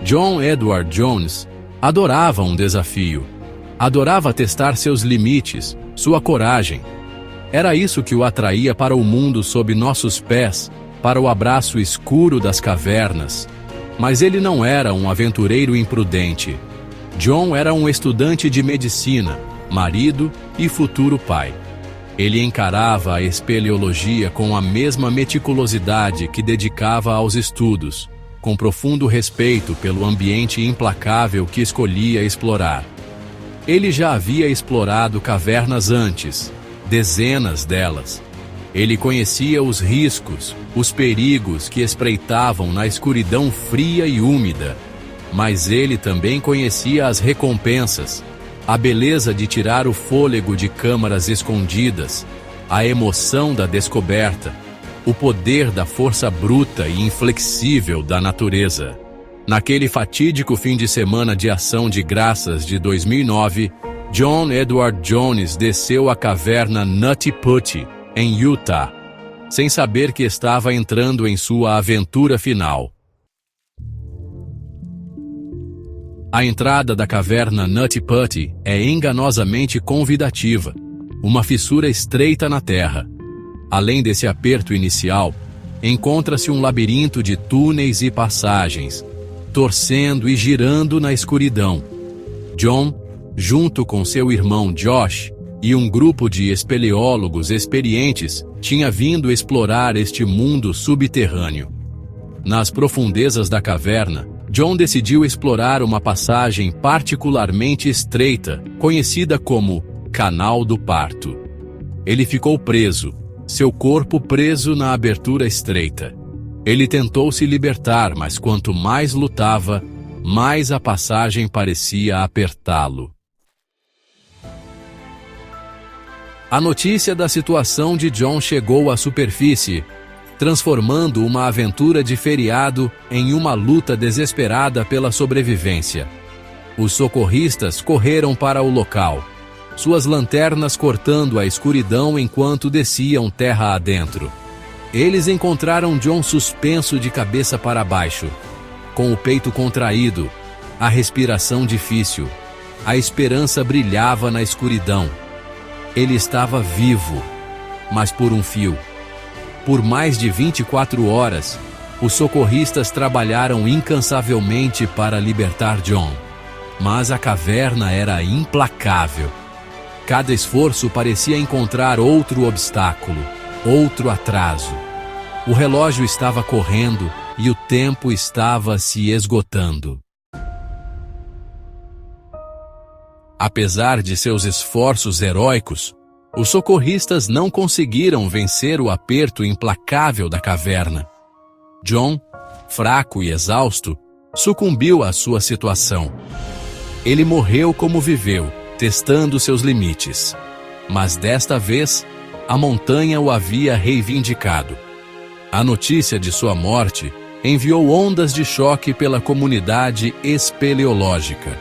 John Edward Jones adorava um desafio. Adorava testar seus limites, sua coragem. Era isso que o atraía para o mundo sob nossos pés, para o abraço escuro das cavernas. Mas ele não era um aventureiro imprudente. John era um estudante de medicina, marido e futuro pai. Ele encarava a espeleologia com a mesma meticulosidade que dedicava aos estudos, com profundo respeito pelo ambiente implacável que escolhia explorar. Ele já havia explorado cavernas antes, dezenas delas. Ele conhecia os riscos, os perigos que espreitavam na escuridão fria e úmida, mas ele também conhecia as recompensas, a beleza de tirar o fôlego de câmaras escondidas, a emoção da descoberta, o poder da força bruta e inflexível da natureza. Naquele fatídico fim de semana de ação de graças de 2009, John Edward Jones desceu a caverna Nutty Putty, em Utah, sem saber que estava entrando em sua aventura final. A entrada da caverna Nutty Putty é enganosamente convidativa, uma fissura estreita na terra. Além desse aperto inicial, encontra-se um labirinto de túneis e passagens, torcendo e girando na escuridão. John, junto com seu irmão Josh e um grupo de espeleólogos experientes, tinha vindo explorar este mundo subterrâneo. Nas profundezas da caverna, John decidiu explorar uma passagem particularmente estreita, conhecida como Canal do Parto. Ele ficou preso, seu corpo preso na abertura estreita. Ele tentou se libertar, mas quanto mais lutava, mais a passagem parecia apertá-lo. A notícia da situação de John chegou à superfície, transformando uma aventura de feriado em uma luta desesperada pela sobrevivência. Os socorristas correram para o local, suas lanternas cortando a escuridão enquanto desciam terra adentro. Eles encontraram John suspenso de cabeça para baixo, com o peito contraído, a respiração difícil. A esperança brilhava na escuridão. Ele estava vivo, mas por um fio. Por mais de 24 horas, os socorristas trabalharam incansavelmente para libertar John. Mas a caverna era implacável. Cada esforço parecia encontrar outro obstáculo, outro atraso. O relógio estava correndo e o tempo estava se esgotando. Apesar de seus esforços heróicos, os socorristas não conseguiram vencer o aperto implacável da caverna. John, fraco e exausto, sucumbiu à sua situação. Ele morreu como viveu, testando seus limites. Mas desta vez, a montanha o havia reivindicado. A notícia de sua morte enviou ondas de choque pela comunidade espeleológica.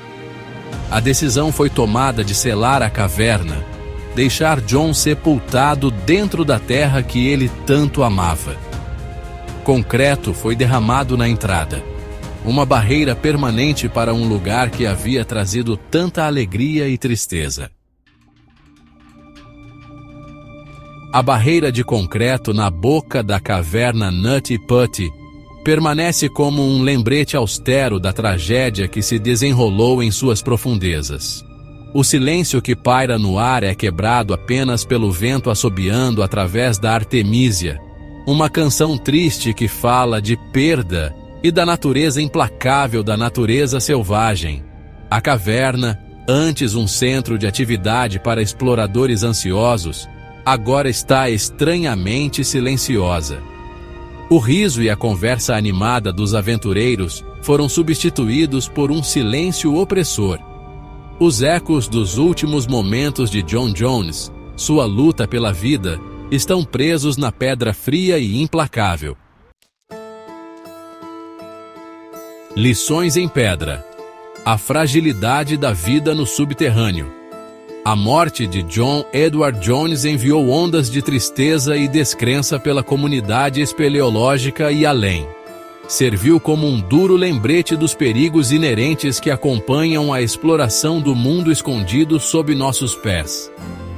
A decisão foi tomada de selar a caverna, deixar John sepultado dentro da terra que ele tanto amava. Concreto foi derramado na entrada, uma barreira permanente para um lugar que havia trazido tanta alegria e tristeza. A barreira de concreto na boca da caverna Nutty Putty permanece como um lembrete austero da tragédia que se desenrolou em suas profundezas. O silêncio que paira no ar é quebrado apenas pelo vento assobiando através da Artemísia, uma canção triste que fala de perda e da natureza implacável da natureza selvagem. A caverna, antes um centro de atividade para exploradores ansiosos, agora está estranhamente silenciosa. O riso e a conversa animada dos aventureiros foram substituídos por um silêncio opressor. Os ecos dos últimos momentos de John Jones, sua luta pela vida, estão presos na pedra fria e implacável. Lições em pedra. A fragilidade da vida no subterrâneo. A morte de John Edward Jones enviou ondas de tristeza e descrença pela comunidade espeleológica e além. Serviu como um duro lembrete dos perigos inerentes que acompanham a exploração do mundo escondido sob nossos pés.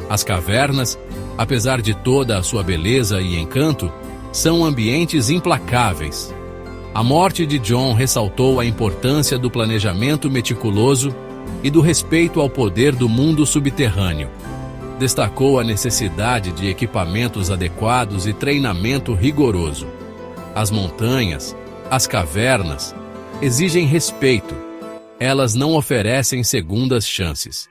As cavernas, apesar de toda a sua beleza e encanto, são ambientes implacáveis. A morte de John ressaltou a importância do planejamento meticuloso e do respeito ao poder do mundo subterrâneo. Destacou a necessidade de equipamentos adequados e treinamento rigoroso. As montanhas, as cavernas, exigem respeito. Elas não oferecem segundas chances.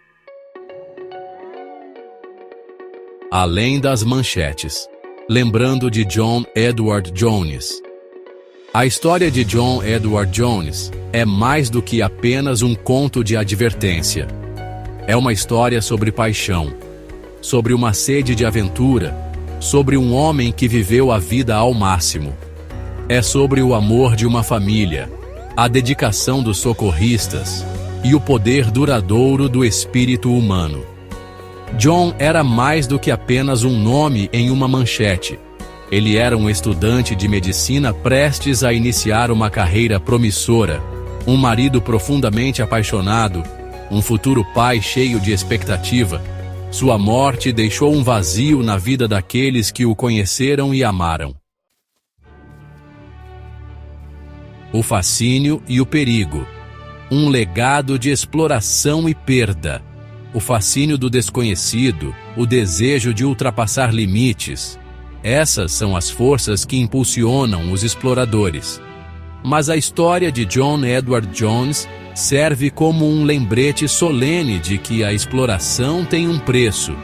Além das manchetes. Lembrando de John Edward Jones. A história de John Edward Jones é mais do que apenas um conto de advertência. É uma história sobre paixão, sobre uma sede de aventura, sobre um homem que viveu a vida ao máximo. É sobre o amor de uma família, a dedicação dos socorristas e o poder duradouro do espírito humano. John era mais do que apenas um nome em uma manchete. Ele era um estudante de medicina prestes a iniciar uma carreira promissora, um marido profundamente apaixonado, um futuro pai cheio de expectativa. Sua morte deixou um vazio na vida daqueles que o conheceram e amaram. O fascínio e o perigo. Um legado de exploração e perda. O fascínio do desconhecido, o desejo de ultrapassar limites. Essas são as forças que impulsionam os exploradores. Mas a história de John Edward Jones serve como um lembrete solene de que a exploração tem um preço.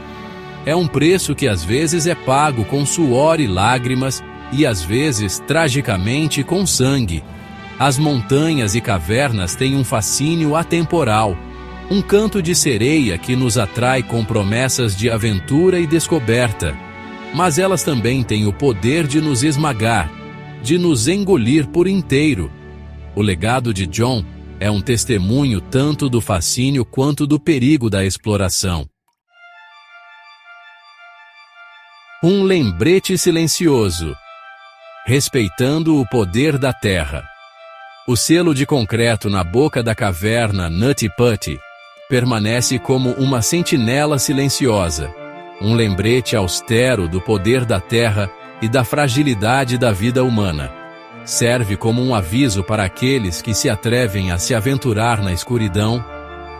É um preço que às vezes é pago com suor e lágrimas e às vezes, tragicamente, com sangue. As montanhas e cavernas têm um fascínio atemporal, um canto de sereia que nos atrai com promessas de aventura e descoberta. Mas elas também têm o poder de nos esmagar, de nos engolir por inteiro. O legado de John é um testemunho tanto do fascínio quanto do perigo da exploração. Um lembrete silencioso. Respeitando o poder da terra. O selo de concreto na boca da caverna Nutty Putty permanece como uma sentinela silenciosa, um lembrete austero do poder da terra e da fragilidade da vida humana. Serve como um aviso para aqueles que se atrevem a se aventurar na escuridão,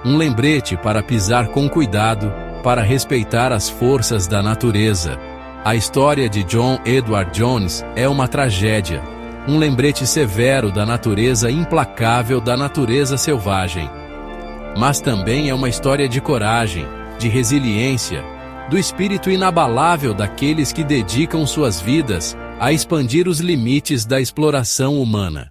um lembrete para pisar com cuidado, para respeitar as forças da natureza. A história de John Edward Jones é uma tragédia, um lembrete severo da natureza implacável da natureza selvagem. Mas também é uma história de coragem, de resiliência, do espírito inabalável daqueles que dedicam suas vidas a expandir os limites da exploração humana.